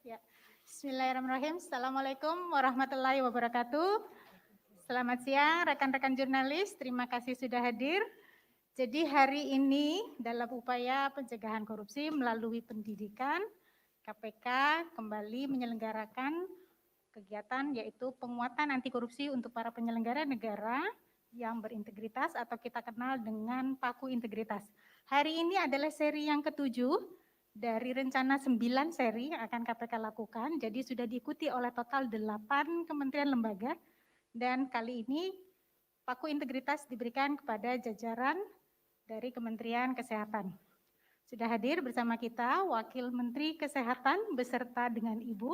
Ya. Bismillahirrahmanirrahim. Assalamualaikum warahmatullahi wabarakatuh. Selamat siang rekan-rekan jurnalis, terima kasih sudah hadir. Jadi hari ini dalam upaya pencegahan korupsi melalui pendidikan, KPK kembali menyelenggarakan kegiatan yaitu penguatan anti korupsi untuk para penyelenggara negara yang berintegritas atau kita kenal dengan Paku Integritas. Hari ini adalah seri yang ketujuh dari rencana 9 seri yang akan KPK lakukan, jadi sudah diikuti oleh total 8 kementerian lembaga, dan kali ini Paku Integritas diberikan kepada jajaran dari Kementerian Kesehatan. Sudah hadir bersama kita Wakil Menteri Kesehatan beserta dengan Ibu,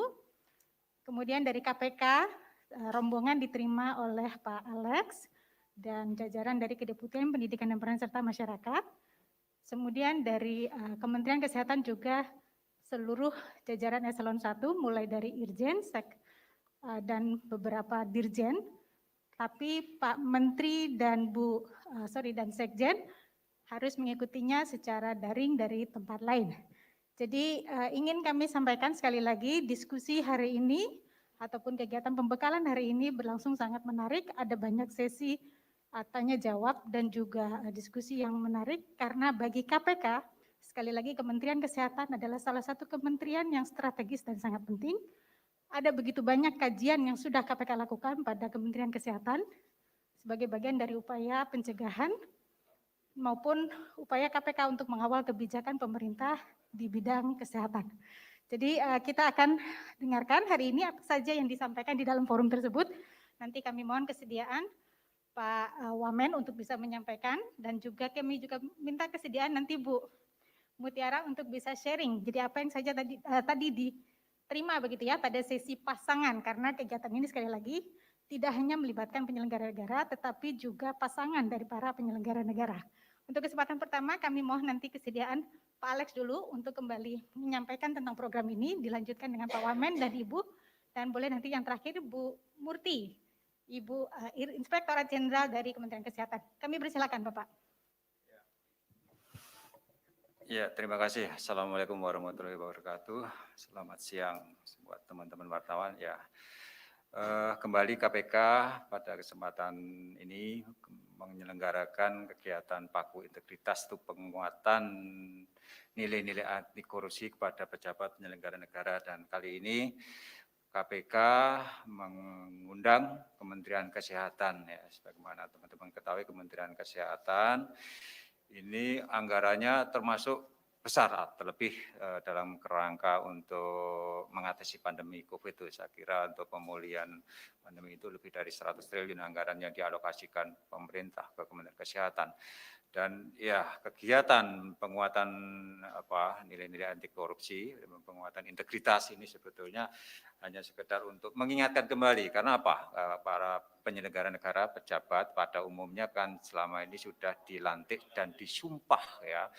kemudian dari KPK rombongan diterima oleh Pak Alex, dan jajaran dari Kedeputian Pendidikan dan Peran Serta Masyarakat. Kemudian dari Kementerian Kesehatan juga seluruh jajaran eselon 1 mulai dari Irjen, dan beberapa dirjen, tapi Pak Menteri dan dan Sekjen harus mengikutinya secara daring dari tempat lain. Jadi ingin kami sampaikan sekali lagi, diskusi hari ini ataupun kegiatan pembekalan hari ini berlangsung sangat menarik, ada banyak sesi tanya jawab dan juga diskusi yang menarik karena bagi KPK, sekali lagi Kementerian Kesehatan adalah salah satu kementerian yang strategis dan sangat penting. Ada begitu banyak kajian yang sudah KPK lakukan pada Kementerian Kesehatan sebagai bagian dari upaya pencegahan maupun upaya KPK untuk mengawal kebijakan pemerintah di bidang kesehatan. Jadi kita akan dengarkan hari ini apa saja yang disampaikan di dalam forum tersebut. Nanti kami mohon kesediaan Pak Wamen untuk bisa menyampaikan, dan juga kami juga minta kesediaan nanti Bu Mutiara untuk bisa sharing. Jadi apa yang saja tadi diterima begitu ya pada sesi pasangan, karena kegiatan ini sekali lagi tidak hanya melibatkan penyelenggara negara, tetapi juga pasangan dari para penyelenggara negara. Untuk kesempatan pertama kami mohon nanti kesediaan Pak Alex dulu untuk kembali menyampaikan tentang program ini, dilanjutkan dengan Pak Wamen dan Ibu, dan boleh nanti yang terakhir Bu Murti, Ibu Inspektorat Jenderal dari Kementerian Kesehatan. Kami persilakan Bapak. Ya, terima kasih. Assalamualaikum warahmatullahi wabarakatuh. Selamat siang buat teman-teman wartawan. Ya, kembali KPK pada kesempatan ini menyelenggarakan kegiatan Paku Integritas untuk penguatan nilai-nilai anti korupsi kepada pejabat penyelenggara negara, dan kali ini KPK mengundang Kementerian Kesehatan, ya, sebagaimana teman-teman ketahui Kementerian Kesehatan ini anggarannya termasuk besar, terlebih dalam kerangka untuk mengatasi pandemi COVID itu. Saya kira untuk pemulihan pandemi itu lebih dari 100 triliun anggaran yang dialokasikan pemerintah ke Kementerian Kesehatan. Dan ya, kegiatan penguatan nilai-nilai anti korupsi, penguatan integritas ini sebetulnya hanya sekedar untuk mengingatkan kembali, karena apa? Para penyelenggara negara, pejabat pada umumnya kan selama ini sudah dilantik dan disumpah, ya.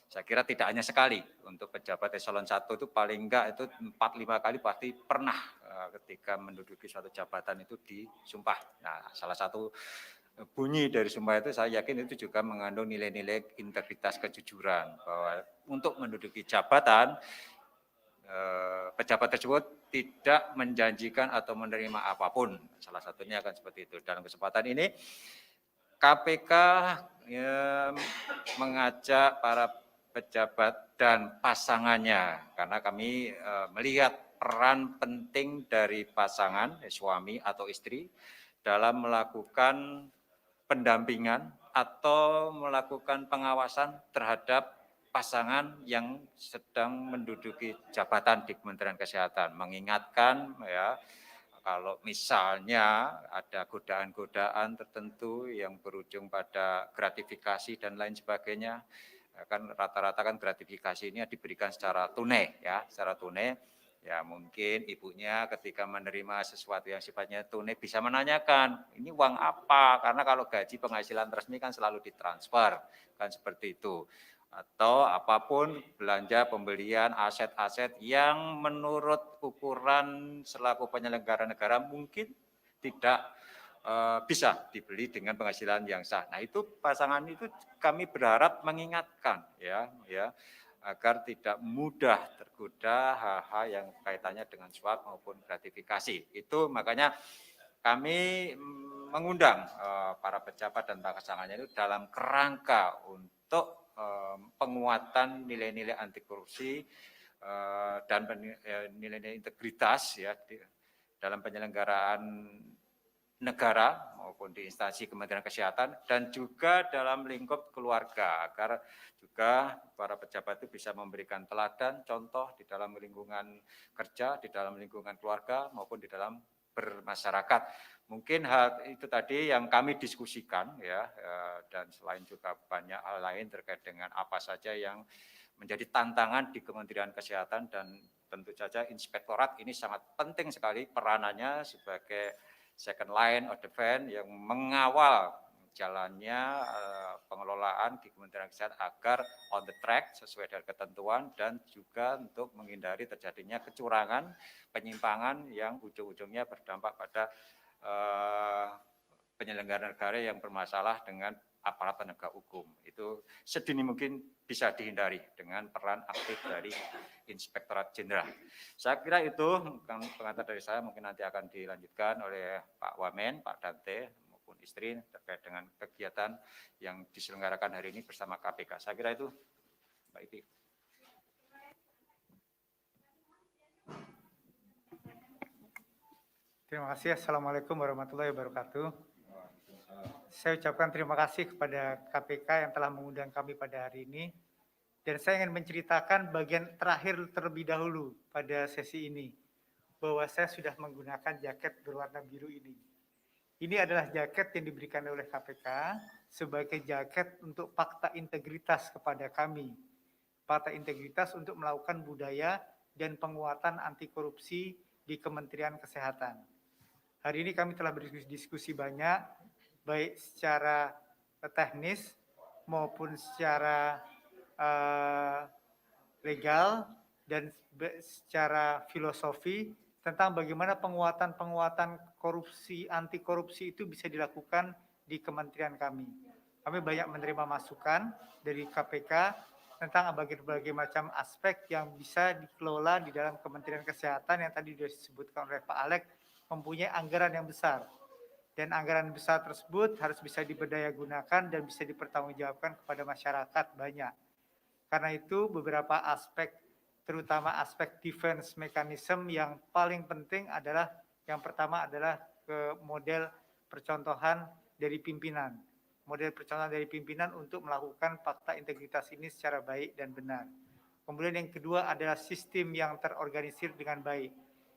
Saya kira tidak hanya sekali, untuk pejabat eselon 1 itu paling enggak itu 4-5 kali pasti pernah ketika menduduki suatu jabatan itu disumpah. Nah, salah satu bunyi dari sumpah itu saya yakin itu juga mengandung nilai-nilai integritas kejujuran, bahwa untuk menduduki jabatan pejabat tersebut tidak menjanjikan atau menerima apapun. Salah satunya akan seperti itu. Dalam kesempatan ini KPK mengajak para pejabat dan pasangannya, karena kami melihat peran penting dari pasangan, suami atau istri, dalam melakukan pendampingan atau melakukan pengawasan terhadap pasangan yang sedang menduduki jabatan di Kementerian Kesehatan. Mengingatkan, ya, kalau misalnya ada godaan-godaan tertentu yang berujung pada gratifikasi dan lain sebagainya, kan rata-rata kan gratifikasi ini diberikan secara tunai, ya, secara tunai. Ya, mungkin ibunya ketika menerima sesuatu yang sifatnya tunai bisa menanyakan, ini uang apa? Karena kalau gaji penghasilan resmi kan selalu ditransfer, kan seperti itu. Atau apapun belanja pembelian aset-aset yang menurut ukuran selaku penyelenggara negara mungkin tidak bisa dibeli dengan penghasilan yang sah. Nah, itu pasangan itu kami berharap mengingatkan, ya, agar tidak mudah tergoda hal-hal yang kaitannya dengan suap maupun gratifikasi. Itu makanya kami mengundang para pejabat dan pasangannya itu dalam kerangka untuk penguatan nilai-nilai anti korupsi dan nilai-nilai integritas ya dalam penyelenggaraan negara maupun di instansi Kementerian Kesehatan dan juga dalam lingkup keluarga agar juga para pejabat itu bisa memberikan teladan contoh di dalam lingkungan kerja, di dalam lingkungan keluarga maupun di dalam bermasyarakat. Mungkin hal itu tadi yang kami diskusikan ya dan selain juga banyak hal lain terkait dengan apa saja yang menjadi tantangan di Kementerian Kesehatan dan tentu saja inspektorat ini sangat penting sekali peranannya sebagai second line of defense yang mengawal jalannya pengelolaan di Kementerian Kesehatan agar on the track sesuai dengan ketentuan dan juga untuk menghindari terjadinya kecurangan, penyimpangan yang ujung-ujungnya berdampak pada penyelenggara negara yang bermasalah dengan aparat penegak hukum. Itu sedini mungkin bisa dihindari dengan peran aktif dari Inspektorat Jenderal. Saya kira itu pengantar dari saya, mungkin nanti akan dilanjutkan oleh Pak Wamen, Pak Dante, maupun istri terkait dengan kegiatan yang diselenggarakan hari ini bersama KPK. Saya kira itu, Mbak Ipi. Terima kasih. Assalamualaikum warahmatullahi wabarakatuh. Saya ucapkan terima kasih kepada KPK yang telah mengundang kami pada hari ini. Dan saya ingin menceritakan bagian terakhir terlebih dahulu pada sesi ini. Bahwa saya sudah menggunakan jaket berwarna biru ini. Ini adalah jaket yang diberikan oleh KPK sebagai jaket untuk fakta integritas kepada kami. Fakta integritas untuk melakukan budaya dan penguatan anti korupsi di Kementerian Kesehatan. Hari ini kami telah berdiskusi banyak, baik secara teknis maupun secara legal dan secara filosofi tentang bagaimana penguatan korupsi, anti korupsi itu bisa dilakukan di kementerian kami. Kami banyak menerima masukan dari KPK tentang berbagai macam aspek yang bisa dikelola di dalam Kementerian Kesehatan yang tadi sudah disebutkan oleh Pak Alek, mempunyai anggaran yang besar. Dan anggaran besar tersebut harus bisa diberdayagunakan dan bisa dipertanggungjawabkan kepada masyarakat banyak. Karena itu beberapa aspek, terutama aspek defense mechanism yang paling penting adalah, yang pertama adalah model percontohan dari pimpinan. Model percontohan dari pimpinan untuk melakukan fakta integritas ini secara baik dan benar. Kemudian yang kedua adalah sistem yang terorganisir dengan baik.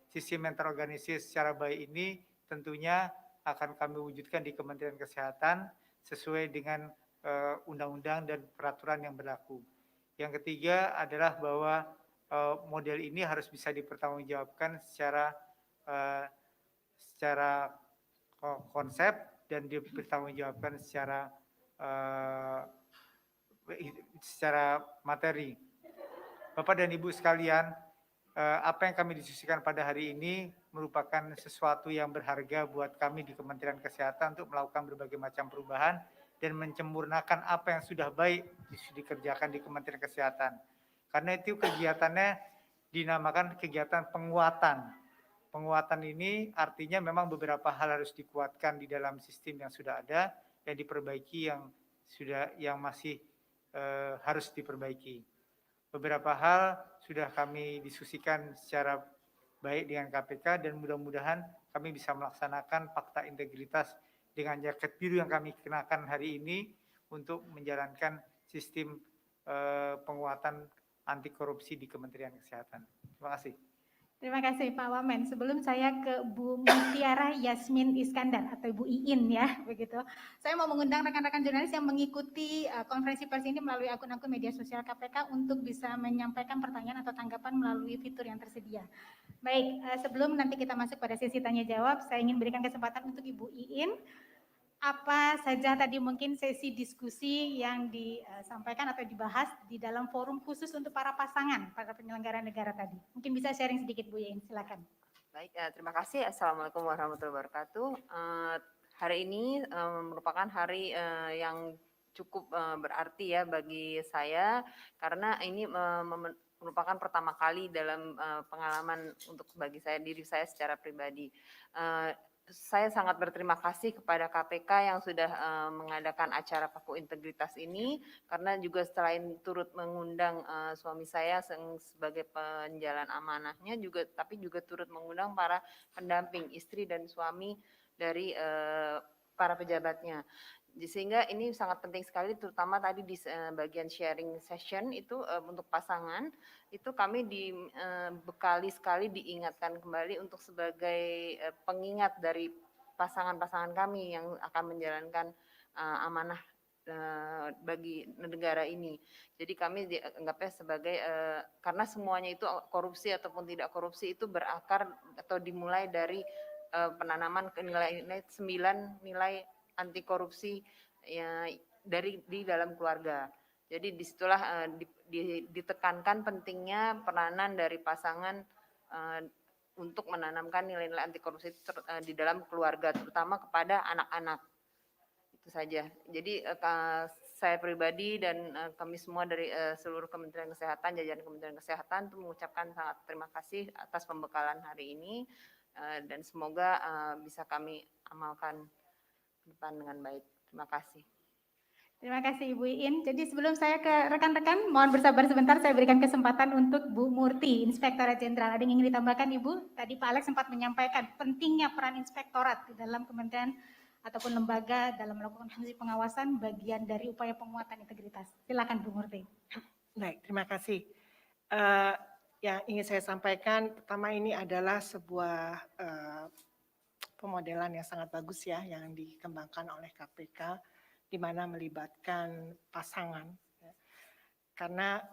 Sistem yang terorganisir secara baik ini tentunya akan kami wujudkan di Kementerian Kesehatan sesuai dengan undang-undang dan peraturan yang berlaku. Yang ketiga adalah bahwa model ini harus bisa dipertanggungjawabkan secara konsep dan dipertanggungjawabkan secara materi. Bapak dan Ibu sekalian, apa yang kami diskusikan pada hari ini merupakan sesuatu yang berharga buat kami di Kementerian Kesehatan untuk melakukan berbagai macam perubahan dan menyempurnakan apa yang sudah baik dikerjakan di Kementerian Kesehatan. Karena itu kegiatannya dinamakan kegiatan penguatan. Penguatan ini artinya memang beberapa hal harus dikuatkan di dalam sistem yang sudah ada dan diperbaiki yang masih harus diperbaiki. Beberapa hal sudah kami diskusikan secara baik dengan KPK dan mudah-mudahan kami bisa melaksanakan fakta integritas dengan jaket biru yang kami kenakan hari ini untuk menjalankan sistem penguatan anti korupsi di Kementerian Kesehatan. Terima kasih. Terima kasih Pak Wamen. Sebelum saya ke Bu Mutiara Yasmin Iskandar atau Bu Iin ya, begitu. Saya mau mengundang rekan-rekan jurnalis yang mengikuti konferensi pers ini melalui akun-akun media sosial KPK untuk bisa menyampaikan pertanyaan atau tanggapan melalui fitur yang tersedia. Baik, sebelum nanti kita masuk pada sesi tanya jawab, saya ingin berikan kesempatan untuk Ibu Iin. Apa saja tadi mungkin sesi diskusi yang disampaikan atau dibahas di dalam forum khusus untuk para pasangan, para penyelenggara negara tadi. Mungkin bisa sharing sedikit Bu Iin, silakan. Baik, terima kasih. Assalamualaikum warahmatullahi wabarakatuh. Hari ini merupakan hari yang cukup berarti ya bagi saya, karena ini merupakan pertama kali dalam pengalaman untuk bagi diri saya secara pribadi. Saya sangat berterima kasih kepada KPK yang sudah mengadakan acara Paku Integritas ini, karena juga selain turut mengundang suami saya sebagai penjalan amanahnya, tapi juga turut mengundang para pendamping istri dan suami dari para pejabatnya. Sehingga ini sangat penting sekali, terutama tadi di bagian sharing session itu untuk pasangan, itu kami dibekali sekali, diingatkan kembali untuk sebagai pengingat dari pasangan-pasangan kami yang akan menjalankan amanah bagi negara ini. Jadi kami dianggapnya sebagai, karena semuanya itu korupsi ataupun tidak korupsi itu berakar atau dimulai dari penanaman nilai-nilai 9 nilai anti korupsi ya, di dalam keluarga. Jadi disitulah ditekankan pentingnya peranan dari pasangan untuk menanamkan nilai-nilai anti korupsi di dalam keluarga, terutama kepada anak-anak. Itu saja. Jadi saya pribadi dan kami semua dari seluruh Kementerian Kesehatan, jajaran Kementerian Kesehatan itu mengucapkan sangat terima kasih atas pembekalan hari ini, dan semoga bisa kami amalkan depan dengan baik. Terima kasih. Terima kasih Ibu Iin. Jadi sebelum saya ke rekan-rekan, mohon bersabar sebentar, saya berikan kesempatan untuk Bu Murti, Inspektorat Jenderal. Ada yang ingin ditambahkan Ibu? Tadi Pak Alex sempat menyampaikan pentingnya peran inspektorat di dalam kementerian ataupun lembaga dalam melakukan fungsi pengawasan, bagian dari upaya penguatan integritas. Silakan Bu Murti. Baik, terima kasih. Yang ingin saya sampaikan, pertama ini adalah sebuah pemodelan yang sangat bagus ya, yang dikembangkan oleh KPK, di mana melibatkan pasangan. Ya. Karena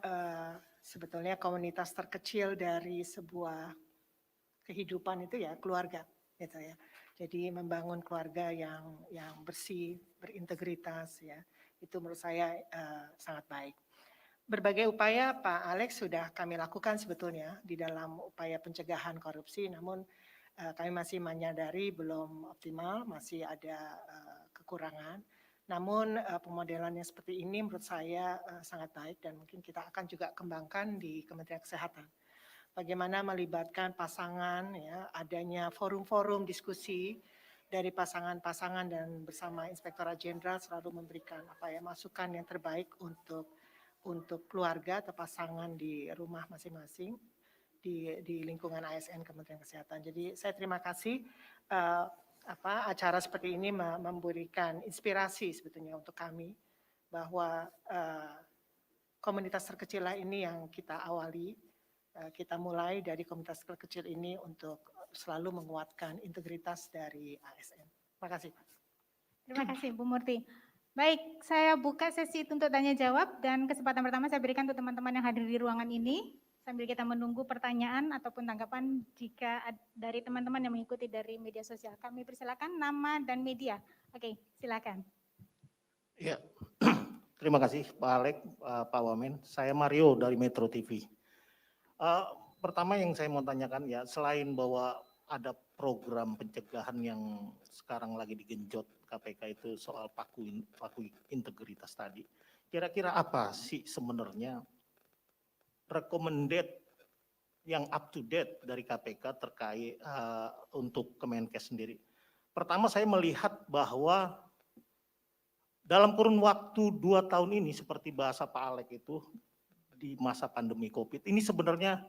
sebetulnya komunitas terkecil dari sebuah kehidupan itu ya keluarga, gitu ya. Jadi membangun keluarga yang bersih, berintegritas, ya, itu menurut saya sangat baik. Berbagai upaya Pak Alex sudah kami lakukan sebetulnya di dalam upaya pencegahan korupsi, namun kami masih menyadari belum optimal, masih ada kekurangan. Namun pemodelannya seperti ini menurut saya sangat baik dan mungkin kita akan juga kembangkan di Kementerian Kesehatan. Bagaimana melibatkan pasangan, ya, adanya forum-forum diskusi dari pasangan-pasangan dan bersama Inspektorat Jenderal selalu memberikan masukan yang terbaik untuk keluarga atau pasangan di rumah masing-masing. Di lingkungan ASN Kementerian Kesehatan. Jadi saya terima kasih acara seperti ini memberikan inspirasi sebetulnya untuk kami bahwa komunitas terkecil lah ini yang kita awali, kita mulai dari komunitas terkecil ini untuk selalu menguatkan integritas dari ASN. Terima kasih Pak. Terima kasih Bu Murti. Baik, saya buka sesi untuk tanya jawab dan kesempatan pertama saya berikan untuk teman-teman yang hadir di ruangan ini. Sambil kita menunggu pertanyaan ataupun tanggapan jika dari teman-teman yang mengikuti dari media sosial. Kami persilakan nama dan media. Oke, silakan. Ya, terima kasih Pak Alex, Pak Wamen. Saya Mario dari Metro TV. Pertama yang saya mau tanyakan ya, selain bahwa ada program pencegahan yang sekarang lagi digenjot KPK itu soal paku integritas tadi. Kira-kira apa sih sebenarnya recommended yang up to date dari KPK terkait untuk Kemenkes sendiri? Pertama saya melihat bahwa dalam kurun waktu 2 tahun ini seperti bahasa Pak Alex itu di masa pandemi COVID, ini sebenarnya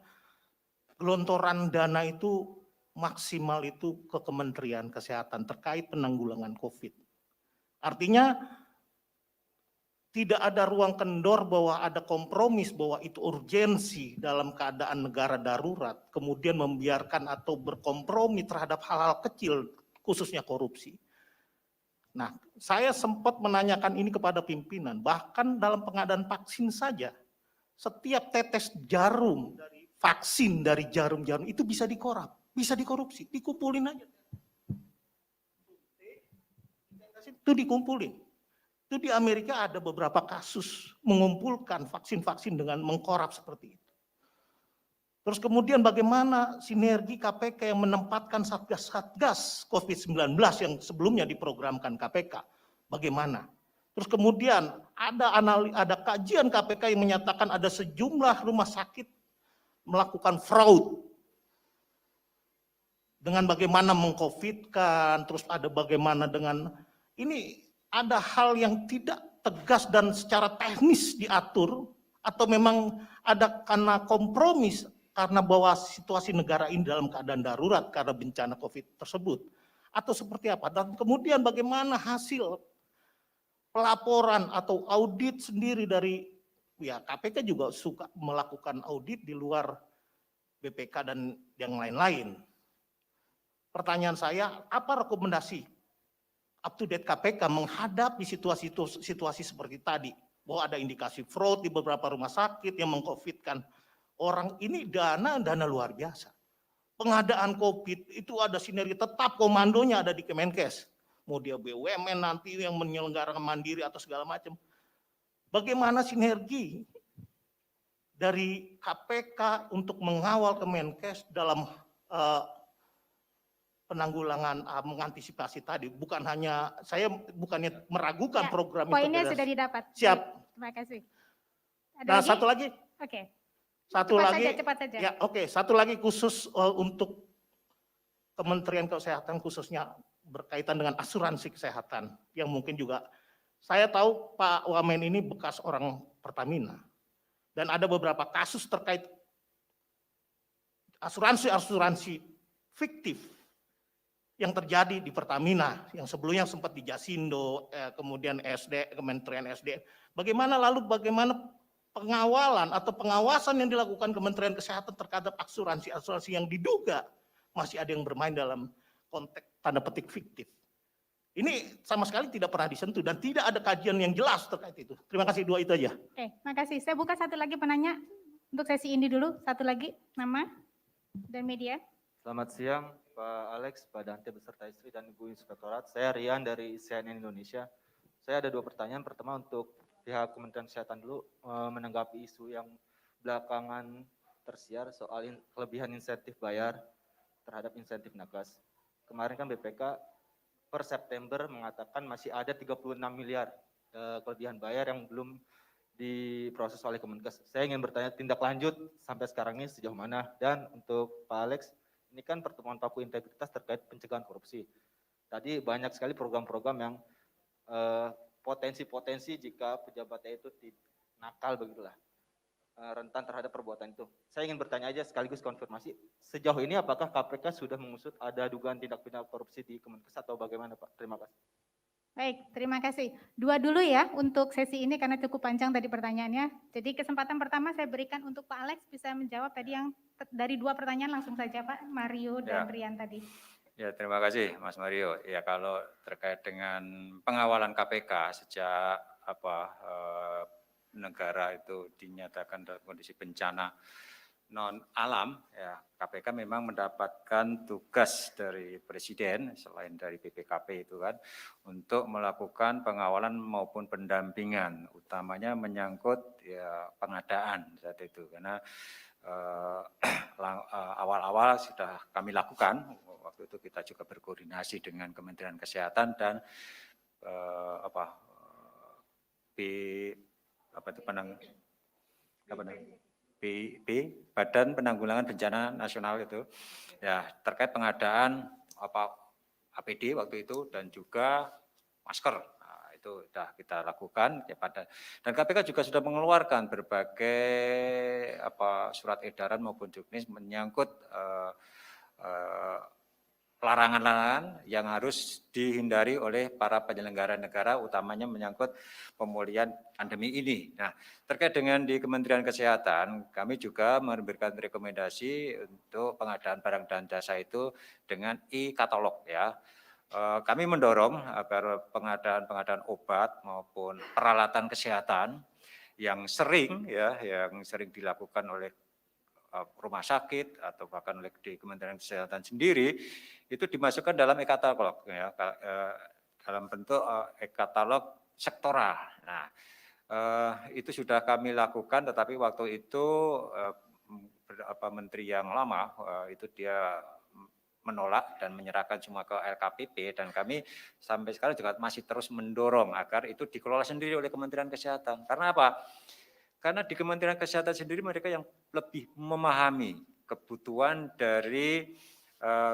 gelontoran dana itu maksimal itu ke Kementerian Kesehatan terkait penanggulangan COVID. Artinya tidak ada ruang kendor bahwa ada kompromis bahwa itu urgensi dalam keadaan negara darurat, kemudian membiarkan atau berkompromi terhadap hal-hal kecil, khususnya korupsi. Nah, saya sempat menanyakan ini kepada pimpinan, bahkan dalam pengadaan vaksin saja, setiap tetes jarum dari vaksin dari jarum-jarum itu bisa dikorupsi, dikumpulin aja. Itu dikumpulin. Itu di Amerika ada beberapa kasus mengumpulkan vaksin-vaksin dengan mengkorap seperti itu. Terus kemudian bagaimana sinergi KPK yang menempatkan satgas-satgas COVID-19 yang sebelumnya diprogramkan KPK, bagaimana? Terus kemudian ada kajian KPK yang menyatakan ada sejumlah rumah sakit melakukan fraud dengan bagaimana meng-COVID-kan, terus ada bagaimana dengan ini ada hal yang tidak tegas dan secara teknis diatur atau memang ada karena kompromis karena bahwa situasi negara ini dalam keadaan darurat karena bencana COVID tersebut atau seperti apa, dan kemudian bagaimana hasil pelaporan atau audit sendiri dari ya KPK juga suka melakukan audit di luar BPK dan yang lain-lain. Pertanyaan saya, apa rekomendasi up to date KPK menghadapi situasi seperti tadi, bahwa ada indikasi fraud di beberapa rumah sakit yang meng-COVID-kan orang, ini dana luar biasa. Pengadaan COVID itu ada sinergi, tetap komandonya ada di Kemenkes. Mau dia BUMN nanti yang menyelenggarakan mandiri atau segala macam. Bagaimana sinergi dari KPK untuk mengawal Kemenkes dalam penanggulangan mengantisipasi tadi, bukan hanya saya bukannya meragukan Ya, program poinnya integrasi. sudah didapat. Siap. Terima kasih. Ada Nah, lagi? satu lagi. Oke. Satu Cepat lagi. saja, cepat saja. Ya, oke. Satu lagi khusus untuk Kementerian Kesehatan, khususnya berkaitan dengan asuransi kesehatan yang mungkin juga saya tahu Pak Wamen ini bekas orang Pertamina dan ada beberapa kasus terkait asuransi fiktif yang terjadi di Pertamina, yang sebelumnya sempat di Jasindo, kemudian Kementerian SDM. Bagaimana pengawalan atau pengawasan yang dilakukan Kementerian Kesehatan terhadap asuransi yang diduga masih ada yang bermain dalam konteks tanda petik fiktif. Ini sama sekali tidak pernah disentuh dan tidak ada kajian yang jelas terkait itu. Terima kasih, dua itu aja. Oke, makasih. Saya buka satu lagi penanya untuk sesi ini dulu. Satu lagi, nama dan media. Selamat siang Pak Alex, Pak Dante beserta istri dan Ibu Inspektorat. Saya Rian dari CNN Indonesia. Saya ada dua pertanyaan. Pertama untuk pihak Kementerian Kesehatan dulu, menanggapi isu yang belakangan tersiar soal kelebihan insentif bayar terhadap insentif nakes. Kemarin kan BPK per September mengatakan masih ada 36 miliar kelebihan bayar yang belum diproses oleh Kemenkes. Saya ingin bertanya tindak lanjut sampai sekarang ini sejauh mana. Dan untuk Pak Alex, ini kan pertemuan paku integritas terkait pencegahan korupsi. Tadi banyak sekali program-program yang potensi-potensi jika pejabatnya itu nakal begitulah, rentan terhadap perbuatan itu. Saya ingin bertanya aja sekaligus konfirmasi, sejauh ini apakah KPK sudah mengusut ada dugaan tindak pidana korupsi di Kemenkes atau bagaimana Pak? Terima kasih. Baik, terima kasih. Dua dulu ya untuk sesi ini karena cukup panjang tadi pertanyaannya. Jadi kesempatan pertama saya berikan untuk Pak Alex bisa menjawab tadi yang dari dua pertanyaan langsung saja Pak, Mario dan Rian tadi. Ya, terima kasih Mas Mario. Ya, kalau terkait dengan pengawalan KPK sejak negara itu dinyatakan dalam kondisi bencana non alam, ya KPK memang mendapatkan tugas dari Presiden selain dari BPKP itu kan untuk melakukan pengawalan maupun pendampingan, utamanya menyangkut ya pengadaan saat itu karena awal-awal sudah kami lakukan. Waktu itu kita juga berkoordinasi dengan Kementerian Kesehatan dan Badan Penanggulangan Bencana Nasional itu ya terkait pengadaan APD waktu itu dan juga masker. Nah, itu sudah kita lakukan ya dan KPK juga sudah mengeluarkan berbagai surat edaran maupun juknis menyangkut larangan-larangan yang harus dihindari oleh para penyelenggara negara, utamanya menyangkut pemulihan pandemi ini. Nah, terkait dengan di Kementerian Kesehatan, kami juga memberikan rekomendasi untuk pengadaan barang dan jasa itu dengan e-katalog ya. Kami mendorong agar pengadaan obat maupun peralatan kesehatan yang sering dilakukan oleh rumah sakit atau bahkan oleh di Kementerian Kesehatan sendiri itu dimasukkan dalam e-katalog ya, dalam bentuk e-katalog sektoral. Nah, itu sudah kami lakukan, tetapi waktu itu Menteri yang lama itu dia menolak dan menyerahkan semua ke LKPP, dan kami sampai sekarang juga masih terus mendorong agar itu dikelola sendiri oleh Kementerian Kesehatan. Karena apa? Karena di Kementerian Kesehatan sendiri mereka yang lebih memahami kebutuhan dari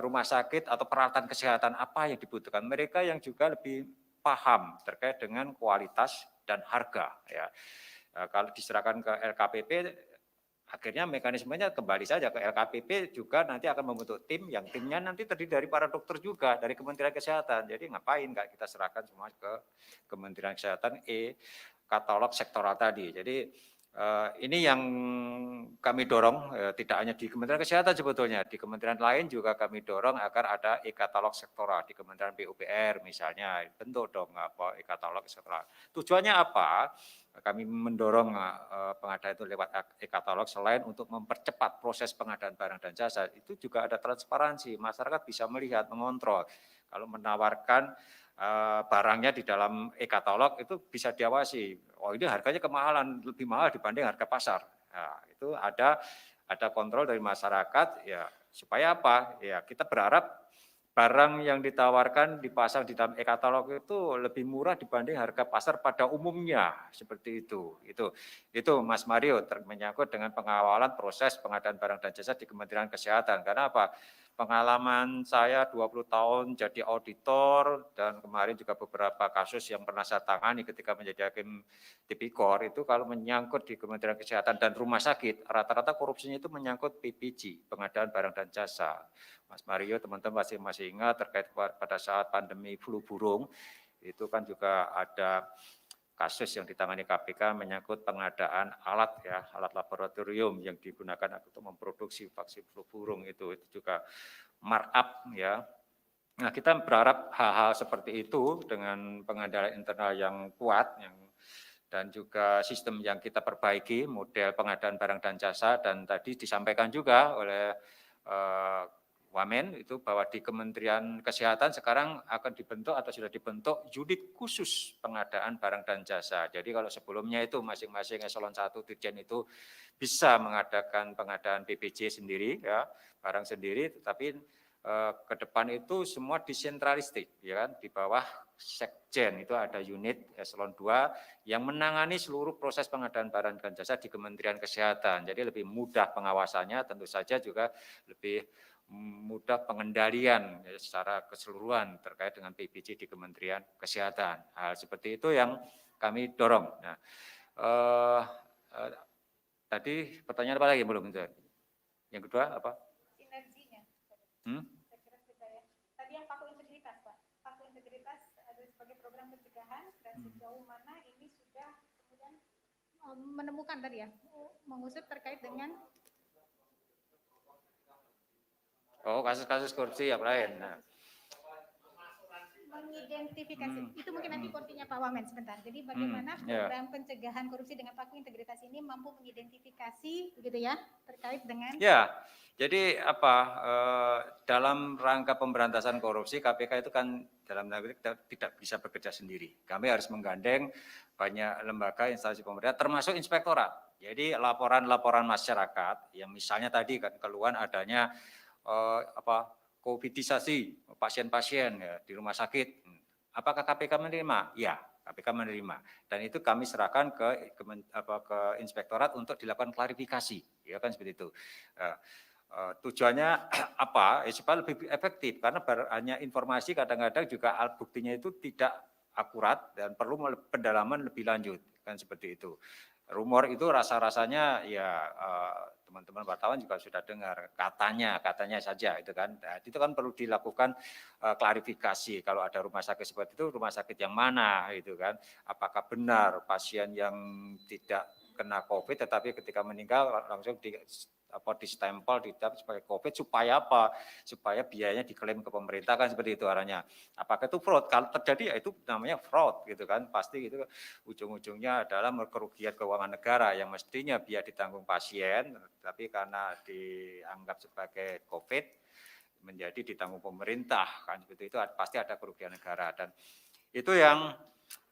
rumah sakit atau peralatan kesehatan apa yang dibutuhkan. Mereka yang juga lebih paham terkait dengan kualitas dan harga. Ya. Kalau diserahkan ke LKPP, akhirnya mekanismenya kembali saja ke LKPP, juga nanti akan membentuk tim yang timnya nanti terdiri dari para dokter juga dari Kementerian Kesehatan. Jadi ngapain nggak kita serahkan semua ke Kementerian Kesehatan katalog sektoral tadi. Jadi ini yang kami dorong, tidak hanya di Kementerian Kesehatan sebetulnya, di kementerian lain juga kami dorong agar ada e-katalog sektoral. Di Kementerian PUPR misalnya, bentuk dong apa e-katalog sektoral. Tujuannya apa? Kami mendorong pengadaan itu lewat e-katalog selain untuk mempercepat proses pengadaan barang dan jasa, itu juga ada transparansi, masyarakat bisa melihat, mengontrol. Kalau menawarkan barangnya di dalam e-katalog itu bisa diawasi. Oh ini harganya kemahalan, lebih mahal dibanding harga pasar. Nah, itu ada kontrol dari masyarakat ya, supaya apa? Ya kita berharap barang yang ditawarkan dipasang di dalam e-katalog itu lebih murah dibanding harga pasar pada umumnya, seperti itu. Itu Mas Mario menyangkut dengan pengawalan proses pengadaan barang dan jasa di Kementerian Kesehatan. Karena apa? Pengalaman saya 20 tahun jadi auditor dan kemarin juga beberapa kasus yang pernah saya tangani ketika menjadi hakim tipikor, itu kalau menyangkut di Kementerian Kesehatan dan rumah sakit, rata-rata korupsinya itu menyangkut PPG, pengadaan barang dan jasa. Mas Mario, teman-teman masih ingat terkait pada saat pandemi flu burung, itu kan juga ada kasus yang ditangani KPK menyangkut pengadaan alat laboratorium yang digunakan untuk memproduksi vaksin flu burung, itu juga markup ya. Nah, kita berharap hal-hal seperti itu dengan pengendalian internal yang kuat dan juga sistem yang kita perbaiki, model pengadaan barang dan jasa, dan tadi disampaikan juga oleh Wamen itu bahwa di Kementerian Kesehatan sekarang akan dibentuk atau sudah dibentuk unit khusus pengadaan barang dan jasa. Jadi kalau sebelumnya itu masing-masing eselon 1 dirjen itu bisa mengadakan pengadaan BPJ sendiri ya, barang sendiri, tetapi ke depan itu semua desentralistik ya kan, di bawah Sekjen itu ada unit eselon 2 yang menangani seluruh proses pengadaan barang dan jasa di Kementerian Kesehatan. Jadi lebih mudah pengawasannya, tentu saja juga lebih mudah pengendalian secara keseluruhan terkait dengan PPJ di Kementerian Kesehatan. Hal seperti itu yang kami dorong. Nah, tadi pertanyaan apa lagi belum? Yang kedua apa? Sinerginya. Saya kira sudah ya. Tadi yang paku integritas, Pak. Paku integritas ada sebagai program pencegahan dan sejauh mana ini sudah kemudian menemukan tadi ya, mengusut terkait dengan kasus-kasus korupsi yang lain. Nah. Mengidentifikasi, itu mungkin nanti porsinya Pak Wamen sebentar. Jadi bagaimana program pencegahan korupsi dengan paku integritas ini mampu mengidentifikasi begitu ya, terkait dengan ya, jadi apa, dalam rangka pemberantasan korupsi KPK itu kan dalam negeri tidak bisa bekerja sendiri. Kami harus menggandeng banyak lembaga instansi pemerintah termasuk inspektorat. Jadi laporan-laporan masyarakat yang misalnya tadi kan keluhan adanya covidisasi pasien-pasien ya, di rumah sakit. Apakah KPK menerima? Ya, KPK menerima. Dan itu kami serahkan ke inspektorat untuk dilakukan klarifikasi, ya kan seperti itu. Tujuannya apa? Supaya lebih efektif, karena hanya informasi kadang-kadang juga alat buktinya itu tidak akurat dan perlu pendalaman lebih lanjut, kan seperti itu. Rumor itu rasa-rasanya ya teman-teman wartawan juga sudah dengar, katanya saja itu kan. Nah, itu kan perlu dilakukan klarifikasi. Kalau ada rumah sakit seperti itu, rumah sakit yang mana itu kan? Apakah benar pasien yang tidak kena COVID tetapi ketika meninggal langsung distempel sebagai COVID, supaya apa? Supaya biayanya diklaim ke pemerintah, kan seperti itu arahnya. Apakah itu fraud? Kalau terjadi ya itu namanya fraud gitu kan. Pasti itu ujung-ujungnya adalah kerugian keuangan negara yang mestinya biaya ditanggung pasien, tapi karena dianggap sebagai COVID menjadi ditanggung pemerintah, kan seperti itu pasti ada kerugian negara. Dan itu yang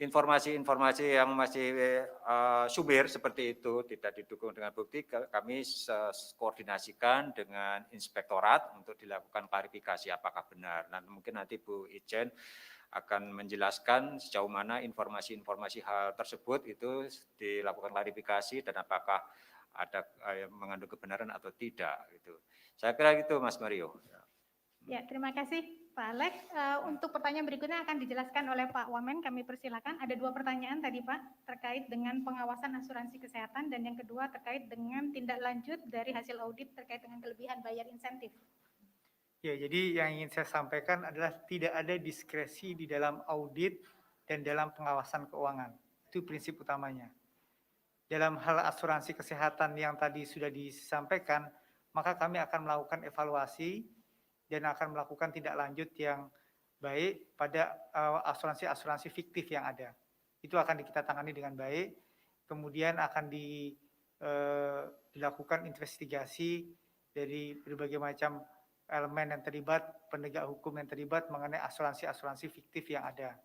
informasi-informasi yang masih subir seperti itu tidak didukung dengan bukti, kami koordinasikan dengan inspektorat untuk dilakukan klarifikasi apakah benar. Dan mungkin nanti Bu Ijen akan menjelaskan sejauh mana informasi-informasi hal tersebut itu dilakukan klarifikasi dan apakah ada mengandung kebenaran atau tidak. Gitu. Saya kira gitu, Mas Mario. Ya, terima kasih Pak Alex. Untuk pertanyaan berikutnya akan dijelaskan oleh Pak Wamen, kami persilakan. Ada 2 pertanyaan tadi Pak, terkait dengan pengawasan asuransi kesehatan, dan yang kedua terkait dengan tindak lanjut dari hasil audit terkait dengan kelebihan bayar insentif. Ya, jadi yang ingin saya sampaikan adalah tidak ada diskresi di dalam audit dan dalam pengawasan keuangan. Itu prinsip utamanya. Dalam hal asuransi kesehatan yang tadi sudah disampaikan, maka kami akan melakukan evaluasi dan akan melakukan tindak lanjut yang baik pada asuransi-asuransi fiktif yang ada. Itu akan kita tangani dengan baik, kemudian akan dilakukan investigasi dari berbagai macam elemen yang terlibat, penegak hukum yang terlibat mengenai asuransi-asuransi fiktif yang ada,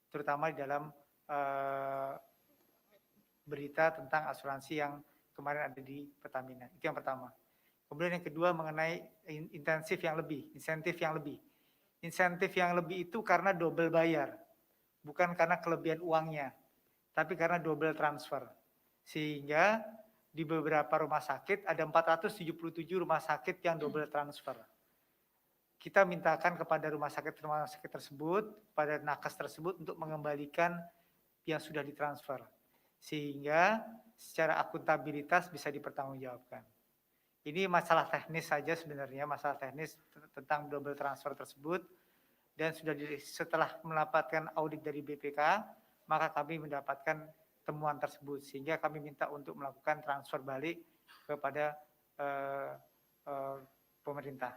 terutama di dalam berita tentang asuransi yang kemarin ada di Pertamina. Itu yang pertama. Kemudian yang kedua mengenai insentif yang lebih. Insentif yang lebih itu karena double bayar, bukan karena kelebihan uangnya, tapi karena double transfer. Sehingga di beberapa rumah sakit ada 477 rumah sakit yang double transfer. Kita mintakan kepada rumah sakit tersebut, pada nakes tersebut untuk mengembalikan yang sudah ditransfer. Sehingga secara akuntabilitas bisa dipertanggungjawabkan. Ini masalah teknis saja sebenarnya, masalah teknis tentang double transfer tersebut. Dan setelah mendapatkan audit dari BPK, maka kami mendapatkan temuan tersebut. Sehingga kami minta untuk melakukan transfer balik kepada pemerintah.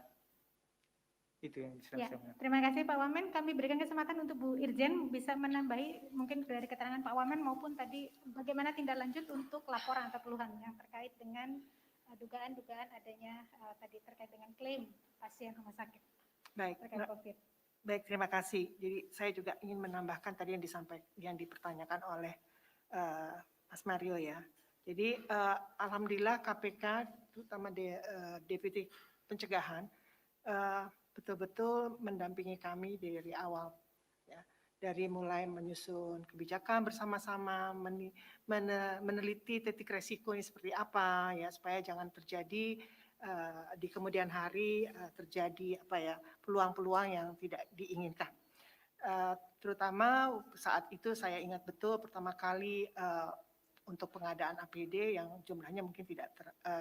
Itu yang bisa Ya, saya menyampaikan. terima kasih Pak Wamen. Kami berikan kesempatan untuk Bu Irjen bisa menambahi mungkin dari keterangan Pak Wamen maupun tadi bagaimana tindak lanjut untuk laporan atau keluhan yang terkait dengan dugaan-dugaan adanya tadi terkait dengan klaim pasien rumah sakit Baik, terkait COVID. baik, terima kasih. Jadi saya juga ingin menambahkan tadi yang dipertanyakan oleh Mas Mario ya. Jadi alhamdulillah KPK terutama Deputi Pencegahan betul-betul mendampingi kami dari awal, ya, dari mulai menyusun kebijakan bersama-sama, meneliti titik resiko ini seperti apa, ya, supaya jangan terjadi di kemudian hari terjadi peluang-peluang yang tidak diinginkan. Terutama saat itu saya ingat betul pertama kali untuk pengadaan APD yang jumlahnya mungkin tidak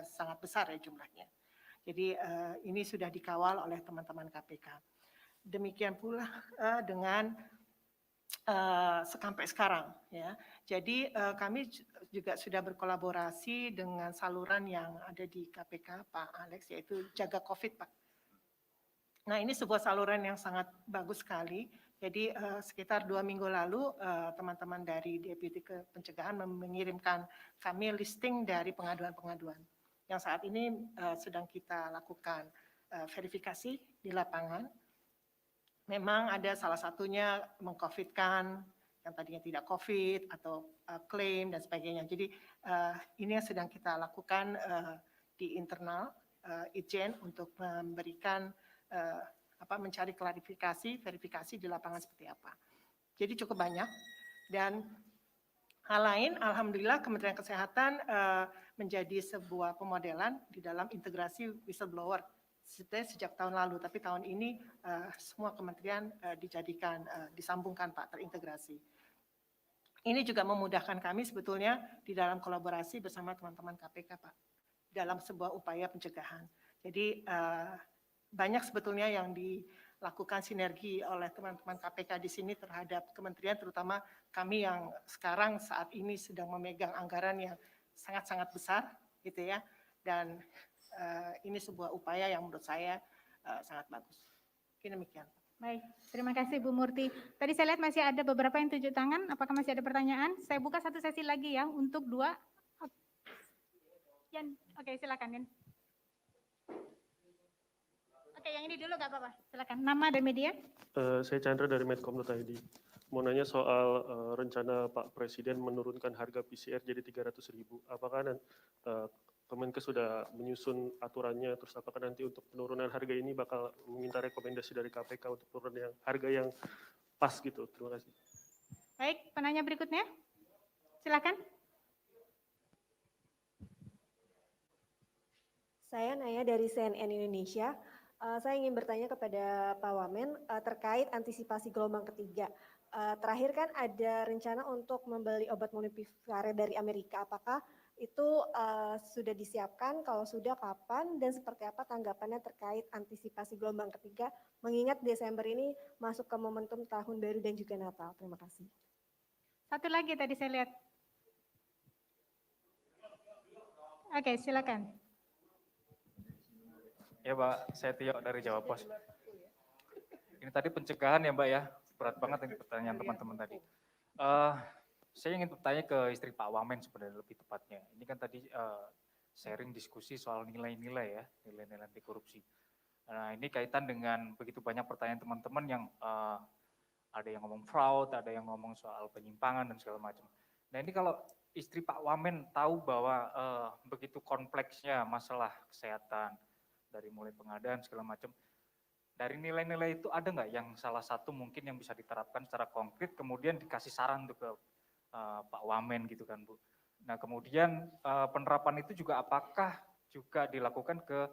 sangat besar ya jumlahnya. Jadi ini sudah dikawal oleh teman-teman KPK. Demikian pula dengan sampai sekarang ya. Jadi kami juga sudah berkolaborasi dengan saluran yang ada di KPK Pak Alex, yaitu Jaga COVID Pak. Nah ini sebuah saluran yang sangat bagus sekali. Jadi sekitar 2 minggu lalu teman-teman dari Deputi Pencegahan mengirimkan kami listing dari pengaduan-pengaduan yang saat ini sedang kita lakukan verifikasi di lapangan. Memang ada salah satunya meng-COVID-kan yang tadinya tidak COVID atau klaim dan sebagainya. Jadi ini yang sedang kita lakukan di internal Ijen untuk memberikan mencari klarifikasi, verifikasi di lapangan seperti apa. Jadi cukup banyak. Dan hal lain, alhamdulillah Kementerian Kesehatan menjadi sebuah pemodelan di dalam integrasi whistleblower sejak tahun lalu, tapi tahun ini semua kementerian disambungkan Pak, terintegrasi. Ini juga memudahkan kami sebetulnya di dalam kolaborasi bersama teman-teman KPK Pak, dalam sebuah upaya pencegahan. Jadi banyak sebetulnya yang dilakukan sinergi oleh teman-teman KPK di sini terhadap kementerian, terutama kami yang sekarang saat ini sedang memegang anggaran yang sangat-sangat besar, gitu ya. Dan ini sebuah upaya yang menurut saya sangat bagus. Mungkin demikian. Baik, terima kasih Bu Murti. Tadi saya lihat masih ada beberapa yang tunjuk tangan. Apakah masih ada pertanyaan? Saya buka satu sesi lagi ya untuk 2. Yan, oke silakan Yan. Oke, yang ini dulu nggak apa-apa. Silakan. Nama dan media. Saya Chandra dari Medcom.id. mau nanya soal rencana Pak Presiden menurunkan harga PCR jadi 300.000. Apakah Kemenkes sudah menyusun aturannya, terus apakah nanti untuk penurunan harga ini bakal meminta rekomendasi dari KPK untuk penurunan harga yang pas gitu? Terima kasih. Baik, penanya berikutnya. Silakan. Saya Naya dari CNN Indonesia. Saya ingin bertanya kepada Pak Wamen terkait antisipasi gelombang ketiga. Terakhir kan ada rencana untuk membeli obat molnupiravir dari Amerika. Apakah itu sudah disiapkan? Kalau sudah, kapan? Dan seperti apa tanggapannya terkait antisipasi gelombang ketiga? Mengingat Desember ini masuk ke momentum tahun baru dan juga Natal. Terima kasih. Satu lagi tadi saya lihat. Oke, silakan. Ya Mbak, saya Tio dari Jawa Pos. Ini tadi pencegahan ya Mbak ya, berat banget ini pertanyaan teman-teman tadi. Saya ingin bertanya ke istri Pak Wamen sebenarnya lebih tepatnya. Ini kan tadi sharing diskusi soal nilai-nilai ya, nilai-nilai anti korupsi. Nah ini kaitan dengan begitu banyak pertanyaan teman-teman yang ada yang ngomong fraud, ada yang ngomong soal penyimpangan dan segala macam. Nah ini kalau istri Pak Wamen tahu bahwa begitu kompleksnya masalah kesehatan, dari mulai pengadaan segala macam, dari nilai-nilai itu ada nggak yang salah satu mungkin yang bisa diterapkan secara konkret, kemudian dikasih saran untuk ke Pak Wamen gitu kan Bu. Nah kemudian penerapan itu juga apakah juga dilakukan ke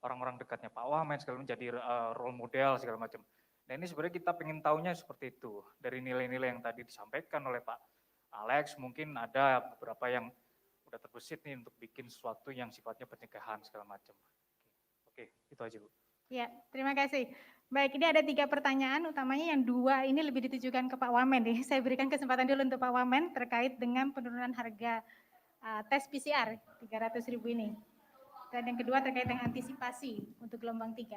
orang-orang dekatnya Pak Wamen segala macam, jadi role model segala macam. Nah ini sebenarnya kita pengen tahunya seperti itu, dari nilai-nilai yang tadi disampaikan oleh Pak Alex, mungkin ada beberapa yang udah terbesit nih untuk bikin sesuatu yang sifatnya pencegahan segala macam. Oke, itu aja Bu. Ya, terima kasih. Baik, ini ada 3 pertanyaan, utamanya yang 2 ini lebih ditujukan ke Pak Wamen. Saya berikan kesempatan dulu untuk Pak Wamen terkait dengan penurunan harga tes PCR 300.000 ini. Dan yang kedua terkait dengan antisipasi untuk gelombang 3.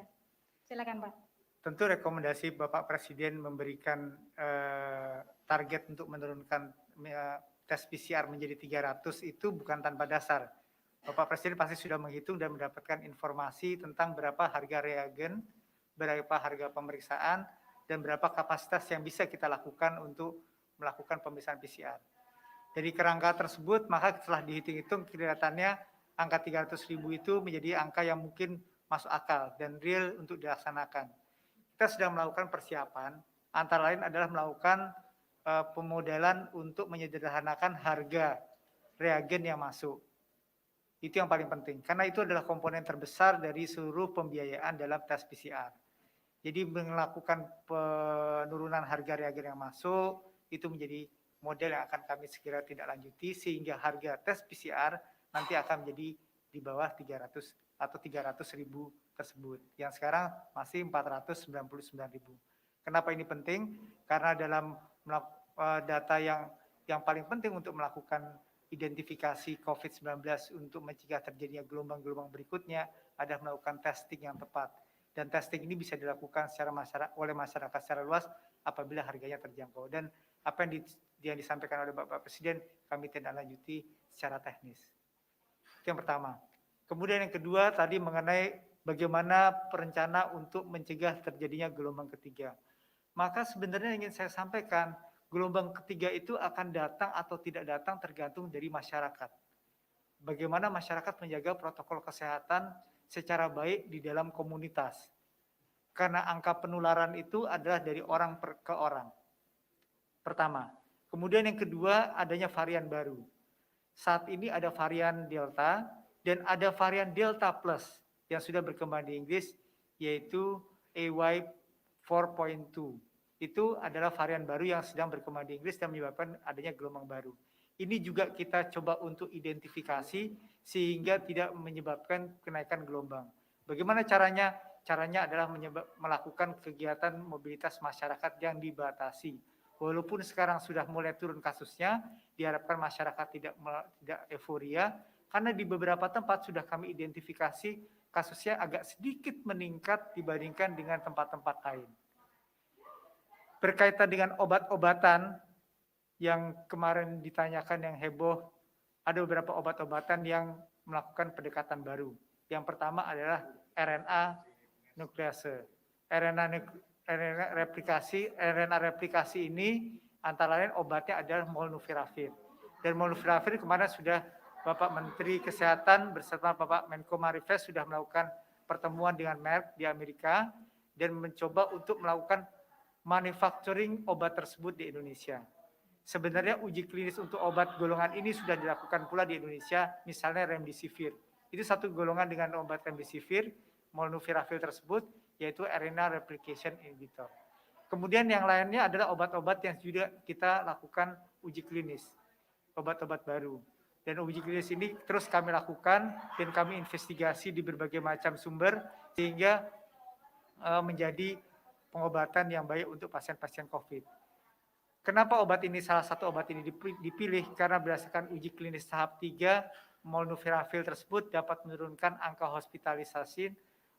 Silakan Pak. Tentu rekomendasi Bapak Presiden memberikan target untuk menurunkan tes PCR menjadi 300 itu bukan tanpa dasar. Bapak Presiden pasti sudah menghitung dan mendapatkan informasi tentang berapa harga reagen, berapa harga pemeriksaan, dan berapa kapasitas yang bisa kita lakukan untuk melakukan pemeriksaan PCR. Dari kerangka tersebut, maka setelah dihitung-hitung kelihatannya angka 300.000 itu menjadi angka yang mungkin masuk akal dan real untuk dilaksanakan. Kita sedang melakukan persiapan, antara lain adalah melakukan pemodelan untuk menyederhanakan harga reagen yang masuk. Itu yang paling penting, karena itu adalah komponen terbesar dari seluruh pembiayaan dalam tes PCR. Jadi melakukan penurunan harga reagen yang masuk, itu menjadi model yang akan kami segera tidak lanjuti, sehingga harga tes PCR nanti akan menjadi di bawah 300 atau 300.000 tersebut. Yang sekarang masih 499.000. Kenapa ini penting? Karena dalam data yang paling penting untuk melakukan identifikasi COVID-19 untuk mencegah terjadinya gelombang-gelombang berikutnya adalah melakukan testing yang tepat. Dan testing ini bisa dilakukan oleh masyarakat secara luas apabila harganya terjangkau. Dan apa yang disampaikan oleh Bapak Presiden kami tindak lanjuti secara teknis. Itu yang pertama. Kemudian yang kedua tadi mengenai bagaimana perencana untuk mencegah terjadinya gelombang ketiga. Maka sebenarnya ingin saya sampaikan, gelombang ketiga itu akan datang atau tidak datang tergantung dari masyarakat. Bagaimana masyarakat menjaga protokol kesehatan secara baik di dalam komunitas. Karena angka penularan itu adalah dari orang ke orang. Pertama. Kemudian yang kedua adanya varian baru. Saat ini ada varian Delta dan ada varian Delta Plus yang sudah berkembang di Inggris yaitu AY 4.2. Itu adalah varian baru yang sedang berkembang di Inggris dan menyebabkan adanya gelombang baru. Ini juga kita coba untuk identifikasi sehingga tidak menyebabkan kenaikan gelombang. Bagaimana caranya? Caranya adalah melakukan kegiatan mobilitas masyarakat yang dibatasi. Walaupun sekarang sudah mulai turun kasusnya, diharapkan masyarakat tidak euforia, karena di beberapa tempat sudah kami identifikasi kasusnya agak sedikit meningkat dibandingkan dengan tempat-tempat lain. Berkaitan dengan obat-obatan yang kemarin ditanyakan yang heboh, ada beberapa obat-obatan yang melakukan pendekatan baru. Yang pertama adalah RNA nuklease. RNA replikasi ini antara lain obatnya adalah molnupiravir. Dan molnupiravir kemarin sudah Bapak Menteri Kesehatan bersama Bapak Menko Marifest sudah melakukan pertemuan dengan Merck di Amerika dan mencoba untuk melakukan manufacturing obat tersebut di Indonesia. Sebenarnya uji klinis untuk obat golongan ini sudah dilakukan pula di Indonesia, misalnya remdesivir. Itu satu golongan dengan obat remdesivir, molnupiravir tersebut, yaitu RNA replication inhibitor. Kemudian yang lainnya adalah obat-obat yang juga kita lakukan uji klinis, obat-obat baru. Dan uji klinis ini terus kami lakukan dan kami investigasi di berbagai macam sumber sehingga menjadi pengobatan yang baik untuk pasien-pasien COVID. Kenapa obat ini, salah satu obat ini dipilih? Karena berdasarkan uji klinis tahap 3, molnupiravir tersebut dapat menurunkan angka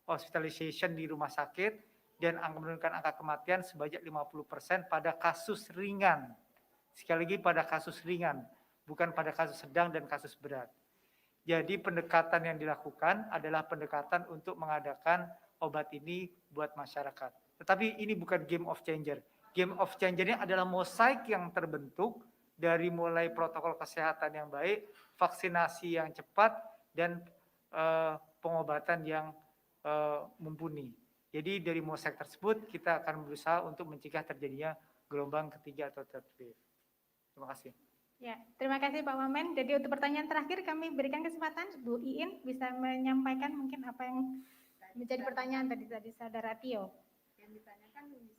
hospitalization di rumah sakit dan menurunkan angka kematian sebanyak 50% pada kasus ringan. Sekali lagi pada kasus ringan, bukan pada kasus sedang dan kasus berat. Jadi pendekatan yang dilakukan adalah pendekatan untuk mengadakan obat ini buat masyarakat. Tetapi ini bukan game of changer. Game of changernya adalah mosaik yang terbentuk dari mulai protokol kesehatan yang baik, vaksinasi yang cepat, dan pengobatan yang mumpuni. Jadi dari mosaik tersebut kita akan berusaha untuk mencegah terjadinya gelombang ketiga atau third wave. Terima kasih. Ya, terima kasih Pak Wamen. Jadi untuk pertanyaan terakhir kami berikan kesempatan Bu Iin bisa menyampaikan mungkin apa yang menjadi pertanyaan tadi Saudara Tio. Yang ditanyakan ini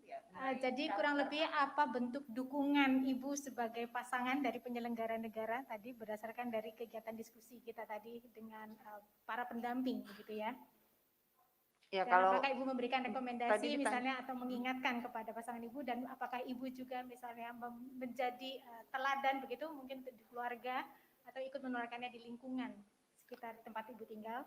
ya. Jadi kurang lebih apa bentuk dukungan Ibu sebagai pasangan dari penyelenggara negara tadi berdasarkan dari kegiatan diskusi kita tadi dengan para pendamping begitu ya. Ya, Dan kalau apakah Ibu memberikan rekomendasi tadi misalnya atau mengingatkan kepada pasangan Ibu dan apakah Ibu juga misalnya menjadi teladan begitu mungkin di keluarga atau ikut menularkannya di lingkungan sekitar tempat Ibu tinggal?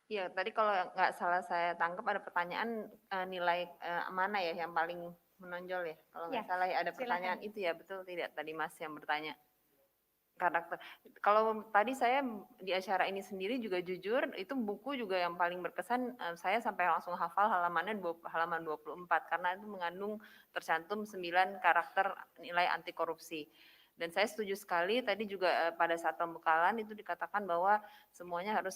ya, tadi kalau nggak salah saya tangkap ada pertanyaan nilai mana ya yang paling menonjol ya. Kalau nggak Ya, salah ya ada pertanyaan itu ya, betul tidak tadi Mas yang bertanya. Karakter. Kalau tadi saya di acara ini sendiri juga jujur itu buku juga yang paling berkesan saya sampai langsung hafal halamannya halaman 24 karena itu mengandung tercantum 9 karakter nilai anti korupsi. Dan saya setuju sekali tadi juga pada saat pembekalan itu dikatakan bahwa semuanya harus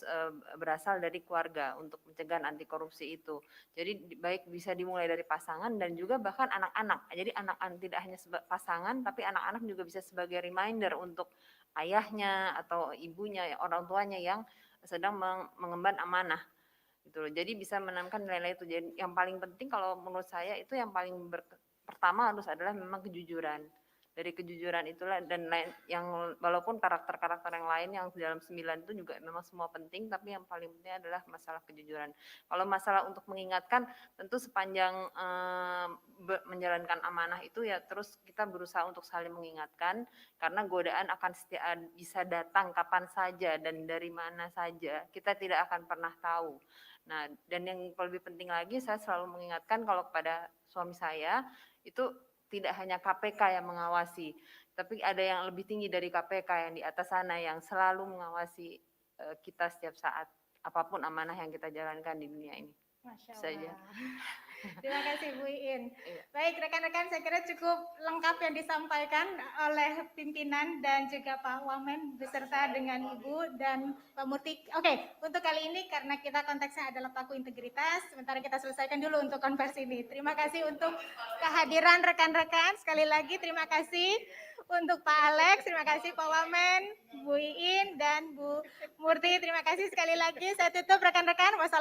berasal dari keluarga untuk mencegah anti korupsi itu. Jadi baik bisa dimulai dari pasangan dan juga bahkan anak-anak. Jadi anak-anak tidak hanya pasangan tapi anak-anak juga bisa sebagai reminder untuk ayahnya atau ibunya, orang tuanya yang sedang mengemban amanah. Gitu loh. Jadi bisa menanamkan nilai-nilai itu. Jadi yang paling penting kalau menurut saya itu yang paling pertama harus adalah memang kejujuran. Dari kejujuran itulah dan lain yang walaupun karakter-karakter yang lain yang dalam 9 itu juga memang semua penting tapi yang paling penting adalah masalah kejujuran. Kalau masalah untuk mengingatkan tentu sepanjang menjalankan amanah itu ya terus kita berusaha untuk saling mengingatkan karena godaan akan bisa datang kapan saja dan dari mana saja. Kita tidak akan pernah tahu. Nah, dan yang lebih penting lagi saya selalu mengingatkan kalau kepada suami saya itu tidak hanya KPK yang mengawasi, tapi ada yang lebih tinggi dari KPK yang di atas sana yang selalu mengawasi kita setiap saat, apapun amanah yang kita jalankan di dunia ini. Masya Allah. Saja. Terima kasih Bu Iin. Baik rekan-rekan saya kira cukup lengkap yang disampaikan oleh pimpinan dan juga Pak Wamen beserta dengan Ibu dan Pak Murti. Oke, untuk kali ini karena kita konteksnya adalah pelaku integritas, sementara kita selesaikan dulu untuk konversi ini. Terima kasih untuk kehadiran rekan-rekan. Sekali lagi terima kasih untuk Pak Alex, terima kasih Pak Wamen, Bu Iin dan Bu Murti. Terima kasih sekali lagi. Saya tutup rekan-rekan. Wassalamualaikum.